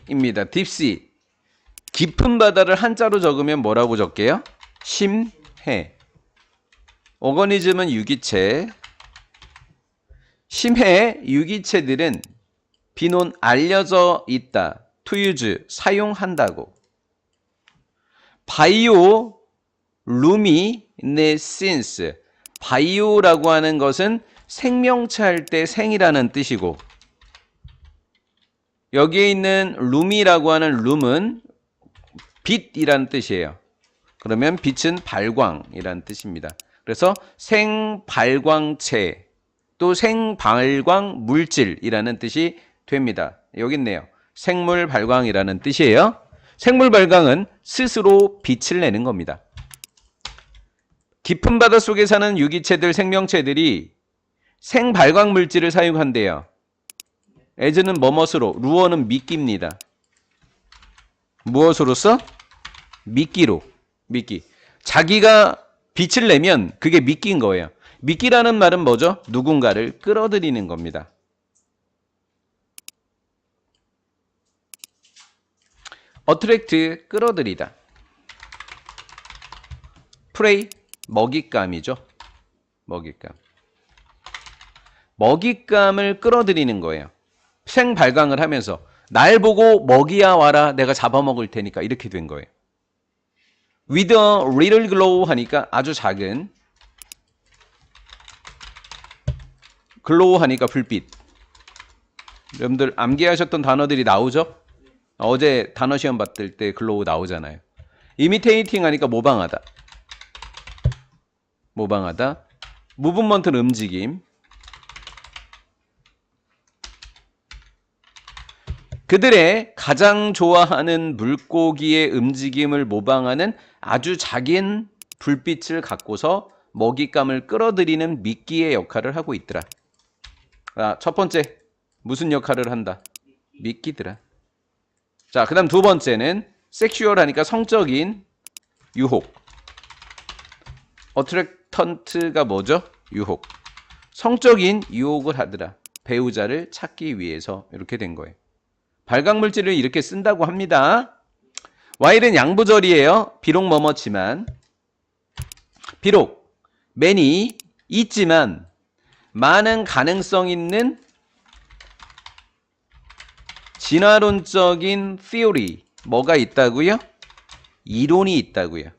딥시입니다. 딥시. 깊은 바다를 한자로 적으면 뭐라고 적게요? 심해. 오거니즘은 유기체. 심해 유기체들은 비논 알려져 있다. 투유즈 사용한다고. 바이오 루미네센스. 바이오라고 하는 것은 생명체 할 때 생이라는 뜻이고, 여기에 있는 룸이라고 하는 룸은 빛이라는 뜻이에요. 그러면 빛은 발광이라는 뜻입니다. 그래서 생발광체 또 생발광 물질이라는 뜻이 됩니다. 여기 있네요. 생물 발광이라는 뜻이에요. 생물 발광은 스스로 빛을 내는 겁니다. 깊은 바다 속에 사는 유기체들, 생명체들이 생발광 물질을 사용한대요. as는 뭐뭇으로, 루어는 미끼입니다. 무엇으로써? 미끼로. 미끼. 자기가 빛을 내면 그게 미끼인 거예요. 미끼라는 말은 뭐죠? 누군가를 끌어들이는 겁니다. attract, 끌어들이다. prey, 먹잇감이죠. 먹잇감. 먹잇감을 끌어들이는 거예요. 생발광을 하면서 날 보고 먹이야 와라, 내가 잡아먹을 테니까, 이렇게 된 거예요. with a little glow 하니까 아주 작은, glow 하니까 불빛. 여러분들 암기하셨던 단어들이 나오죠? 어제 단어 시험 봤을 때 glow 나오잖아요. imitating 하니까 모방하다. 모방하다. movement는 움직임. 그들의 가장 좋아하는 물고기의 움직임을 모방하는 아주 작은 불빛을 갖고서 먹잇감을 끌어들이는 미끼의 역할을 하고 있더라. 첫 번째, 무슨 역할을 한다? 미끼더라. 자, 그 다음 두 번째는 섹슈얼 하니까 성적인 유혹. 어트랙턴트가 뭐죠? 유혹. 성적인 유혹을 하더라. 배우자를 찾기 위해서. 이렇게 된 거예요. 발광물질을 이렇게 쓴다고 합니다. while은 양부절이에요. 비록 뭐뭐지만, 비록 many 있지만, 많은 가능성 있는 진화론적인 theory, 뭐가 있다고요? 이론이 있다고요.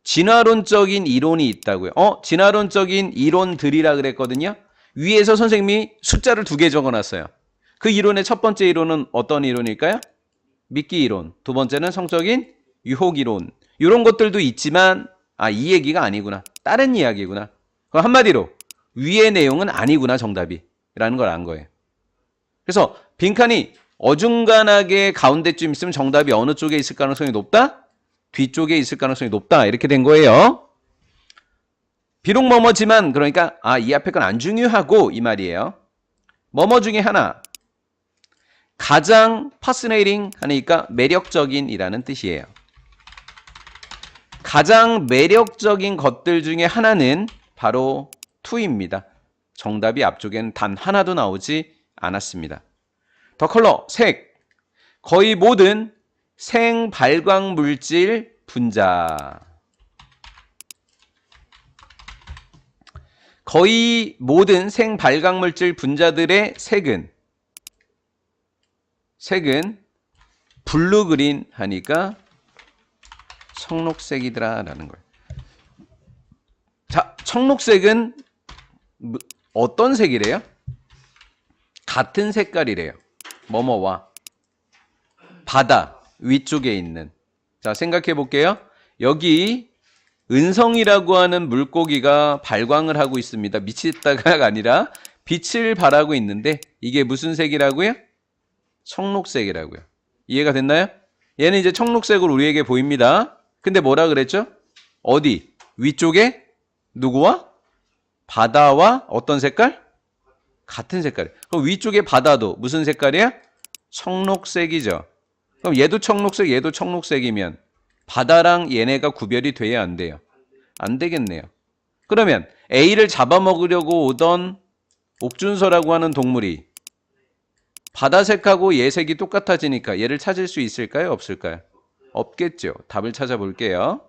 진화론적인 이론이 있다고요. 진화론적인 이론들이라 그랬거든요. 위에서 선생님이 숫자를 2개 적어놨어요. 그 이론의 첫 번째 이론은 어떤 이론일까요? 미끼 이론. 두 번째는 성적인 유혹 이론. 이런 것들도 있지만, 이 얘기가 아니구나. 다른 이야기구나. 그럼 한마디로 위의 내용은 아니구나, 정답이. 라는 걸 안 거예요. 그래서 빈칸이 어중간하게 가운데쯤 있으면 정답이 어느 쪽에 있을 가능성이 높다? 뒤쪽에 있을 가능성이 높다. 이렇게 된 거예요. 비록 뭐뭐지만, 그러니까 이 앞에 건 안 중요하고 이 말이에요. 뭐뭐 중에 하나. 가장 fascinating 하니까 매력적인 이라는 뜻이에요. 가장 매력적인 것들 중에 하나는 바로 to입니다. 정답이 앞쪽에는 단 하나도 나오지 않았습니다. 더 컬러, 색. 거의 모든 생발광 물질 분자. 거의 모든 생발광 물질 분자들의 색은 블루 그린 하니까 청록색이더라 라는 거예요. 자, 청록색은 어떤 색이래요? 같은 색깔이래요. 뭐뭐와 바다 위쪽에 있는. 자, 생각해 볼게요. 여기 은성이라고 하는 물고기가 발광을 하고 있습니다. 미치다가 아니라 빛을 발하고 있는데 이게 무슨 색이라고요? 청록색이라고요. 이해가 됐나요? 얘는 이제 청록색으로 우리에게 보입니다. 근데 뭐라 그랬죠? 어디? 위쪽에 누구와? 바다와 어떤 색깔? 같은 색깔. 그럼 위쪽에 바다도 무슨 색깔이야? 청록색이죠. 그럼 얘도 청록색, 얘도 청록색이면 바다랑 얘네가 구별이 돼야 안 돼요? 안 되겠네요. 그러면 A를 잡아먹으려고 오던 옥준서라고 하는 동물이 바다색하고 얘색이 똑같아지니까 얘를 찾을 수 있을까요? 없을까요? 없겠죠. 답을 찾아볼게요.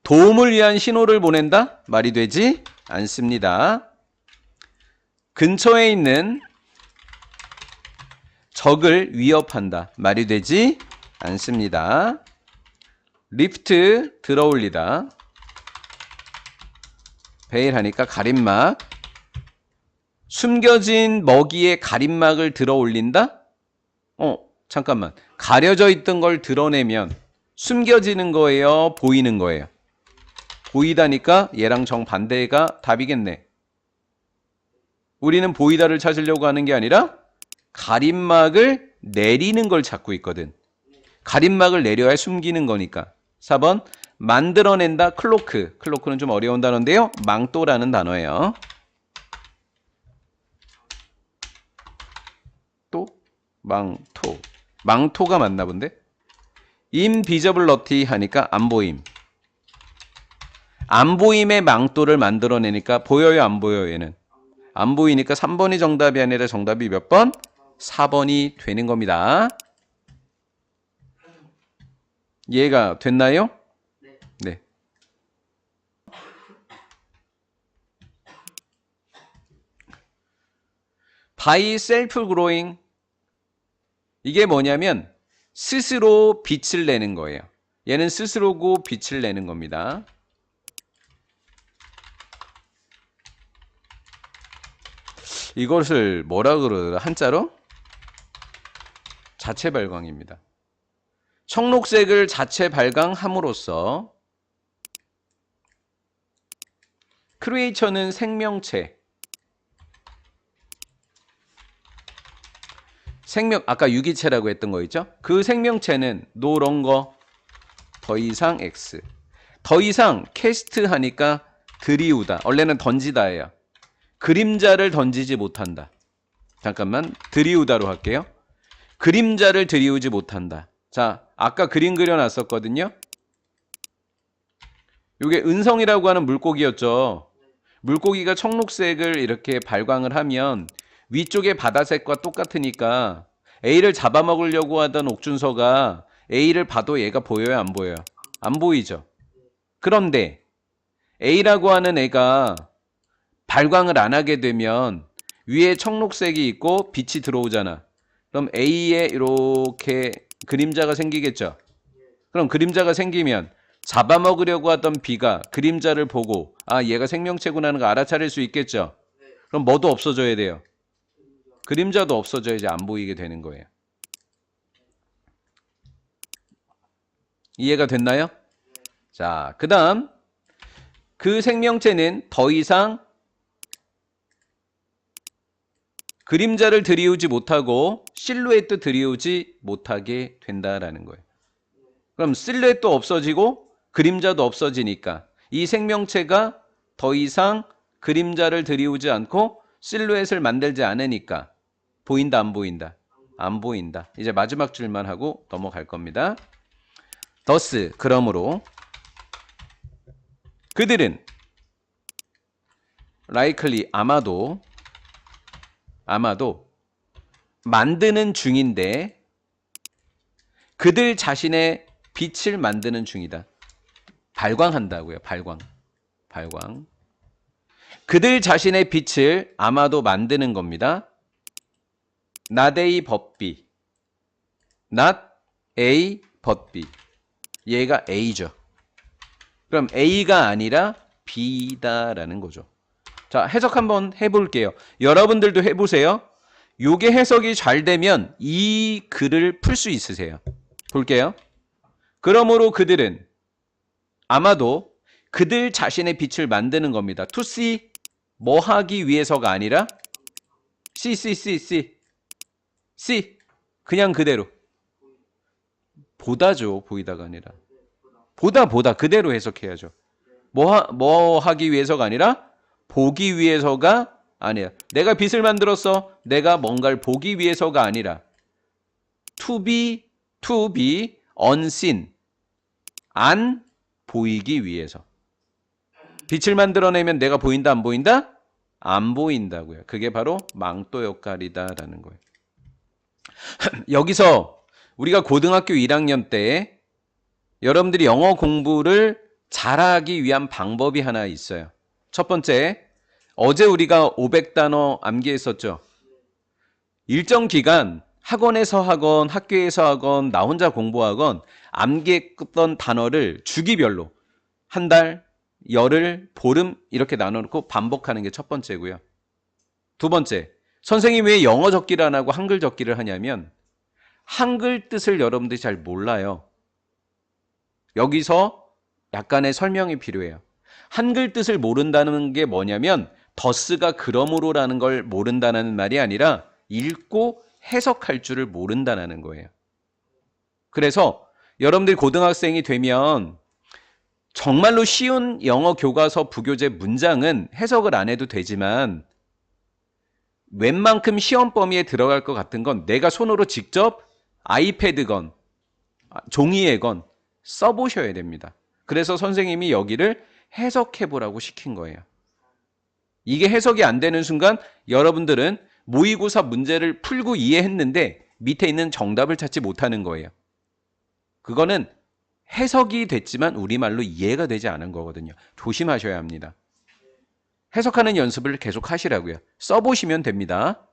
도움을 위한 신호를 보낸다? 말이 되지 않습니다. 근처에 있는 적을 위협한다. 말이 되지 않습니다. 리프트 들어올리다. 베일 하니까 가림막. 숨겨진 먹이에 가림막을 들어올린다? 잠깐만. 가려져 있던 걸 드러내면 숨겨지는 거예요? 보이는 거예요? 보이다니까 얘랑 정반대가 답이겠네. 우리는 보이다를 찾으려고 하는 게 아니라 가림막을 내리는 걸 찾고 있거든. 가림막을 내려야 숨기는 거니까. 4번 만들어낸다. 클로크. 클로크는 좀 어려운 단어인데요. 망토라는 단어예요. 또 망토. 망토가 맞나 본데? 인비저블러티 하니까 안 보임. 안 보임의 망토를 만들어내니까 보여요, 안 보여요, 얘는? 안 보이니까 3번이 정답이 아니라 정답이 몇 번? 4번이 되는 겁니다. 이해가 됐나요? 네. by self growing. 이게 뭐냐면 스스로 빛을 내는 거예요. 얘는 스스로고 빛을 내는 겁니다. 이것을 뭐라 그러더라? 한자로? 자체 발광입니다. 청록색을 자체 발광함으로써 크리에이처는 생명체. 아까 유기체라고 했던 거 있죠? 그 생명체는 no longer 더 이상 X. 더 이상 캐스트 하니까 들이우다. 원래는 던지다예요. 그림자를 던지지 못한다. 잠깐만 들이우다로 할게요. 그림자를 들이우지 못한다. 자, 아까 그림 그려놨었거든요. 이게 은성이라고 하는 물고기였죠. 물고기가 청록색을 이렇게 발광을 하면 위쪽에 바다색과 똑같으니까 A를 잡아먹으려고 하던 옥준서가 A를 봐도 얘가 보여요, 안 보여요? 안 보이죠. 그런데 A라고 하는 애가 발광을 안 하게 되면 위에 청록색이 있고 빛이 들어오잖아. 그럼 A에 이렇게 그림자가 생기겠죠. 그럼 그림자가 생기면 잡아먹으려고 하던 B가 그림자를 보고 아 얘가 생명체구나 하는 거 알아차릴 수 있겠죠. 그럼 뭐도 없어져야 돼요. 그림자도 없어져야지 안 보이게 되는 거예요. 이해가 됐나요? 자, 그 다음 그 생명체는 더 이상 그림자를 들이우지 못하고 실루엣도 들이우지 못하게 된다라는 거예요. 그럼 실루엣도 없어지고 그림자도 없어지니까 이 생명체가 더 이상 그림자를 들이우지 않고 실루엣을 만들지 않으니까 보인다, 안 보인다? 안 보인다. 이제 마지막 줄만 하고 넘어갈 겁니다. thus, 그러므로 그들은 likely, 아마도 만드는 중인데 그들 자신의 빛을 만드는 중이다. 발광한다고요. 발광. 그들 자신의 빛을 아마도 만드는 겁니다. not A but B. not A but B. 얘가 A죠. 그럼 A가 아니라 B다라는 거죠. 자, 해석 한번 해볼게요. 여러분들도 해보세요. 요게 해석이 잘 되면 이 글을 풀 수 있으세요. 볼게요. 그러므로 그들은 아마도 그들 자신의 빛을 만드는 겁니다. to see 뭐 하기 위해서가 아니라 see 그냥 그대로 보다죠. 보이다가 아니라 보다 그대로 해석해야죠. 뭐 하기 위해서가 아니라 보기 위해서가 아니야. 내가 빛을 만들었어. 내가 뭔가를 보기 위해서가 아니라 to be unseen. 안 보이기 위해서. 빛을 만들어내면 내가 보인다, 안 보인다? 안 보인다고요. 그게 바로 망토 역할이다라는 거예요. 여기서 우리가 고등학교 1학년 때 여러분들이 영어 공부를 잘하기 위한 방법이 하나 있어요. 첫 번째, 어제 우리가 500단어 암기했었죠. 일정 기간 학원에서 하건 학교에서 하건 나 혼자 공부하건 암기했던 단어를 주기별로 한 달, 열흘, 보름 이렇게 나눠놓고 반복하는 게 첫 번째고요. 두 번째, 선생님이 왜 영어 적기를 안 하고 한글 적기를 하냐면 한글 뜻을 여러분들이 잘 몰라요. 여기서 약간의 설명이 필요해요. 한글 뜻을 모른다는 게 뭐냐면 더스가 그러므로라는 걸 모른다는 말이 아니라 읽고 해석할 줄을 모른다는 거예요. 그래서 여러분들이 고등학생이 되면 정말로 쉬운 영어 교과서 부교재 문장은 해석을 안 해도 되지만 웬만큼 시험 범위에 들어갈 것 같은 건 내가 손으로 직접 아이패드건 종이에건 써보셔야 됩니다. 그래서 선생님이 여기를 해석해보라고 시킨 거예요. 이게 해석이 안 되는 순간 여러분들은 모의고사 문제를 풀고 이해했는데 밑에 있는 정답을 찾지 못하는 거예요. 그거는 해석이 됐지만 우리말로 이해가 되지 않은 거거든요. 조심하셔야 합니다. 해석하는 연습을 계속 하시라고요. 써보시면 됩니다.